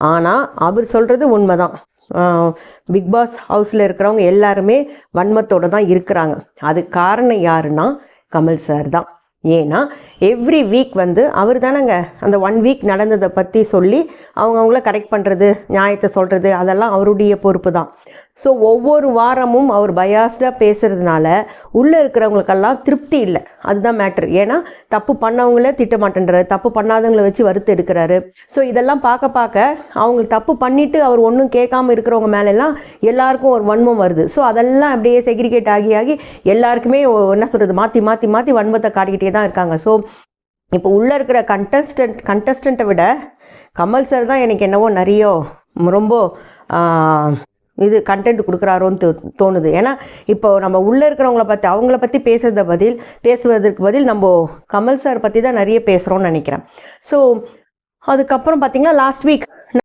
ஆனால் அவர் சொல்கிறது உண்மைதான். பிக் பாஸ் ஹவுஸில் இருக்கிறவங்க எல்லாருமே வன்மத்தோடு தான் இருக்கிறாங்க. அதுக்கு காரணம் யாருன்னா கமல் சார் தான். ஏன்னா எவ்ரி வீக் வந்து அவர் தானேங்க அந்த 1 வீக் நடந்ததை பற்றி சொல்லி அவங்கவுங்கள கரெக்ட் பண்ணுறது, நியாயத்தை சொல்கிறது, அதெல்லாம் அவருடைய பொறுப்பு தான். ஸோ ஒவ்வொரு வாரமும் அவர் பயாஸ்டாக பேசுகிறதுனால உள்ளே இருக்கிறவங்களுக்கெல்லாம் திருப்தி இல்லை. அதுதான் மேட்ரு. ஏன்னா தப்பு பண்ணவங்கள திட்ட மாட்டேன்றாரு, தப்பு பண்ணாதவங்கள வச்சு வறுத்து எடுக்கிறாரு. ஸோ இதெல்லாம் பார்க்க அவங்களுக்கு தப்பு பண்ணிவிட்டு அவர் ஒன்றும் கேட்காம இருக்கிறவங்க மேலெல்லாம் எல்லாருக்கும் ஒரு வன்மம் வருது. ஸோ அதெல்லாம் அப்படியே செக்ரிகேட் ஆகி எல்லாருக்குமே என்ன சொல்கிறது, மாற்றி வன்மத்தை காட்டிக்கிட்டே தான் இருக்காங்க. ஸோ இப்போ உள்ளே இருக்கிற கண்டஸ்டண்ட்டை விட கமல் சார் தான் எனக்கு என்னவோ நிறைய ரொம்ப இது கண்டென்ட் கொடுக்குறாரோன்னு தோணுது. ஏன்னா இப்போ நம்ம உள்ளே இருக்கிறவங்கள அவங்கள பற்றி பேசுவதற்கு பதில் நம்ம கமல் சார் பற்றி தான் நிறைய பேசுகிறோன்னு நினைக்கிறேன். ஸோ அதுக்கப்புறம் பார்த்திங்கன்னா லாஸ்ட் வீக்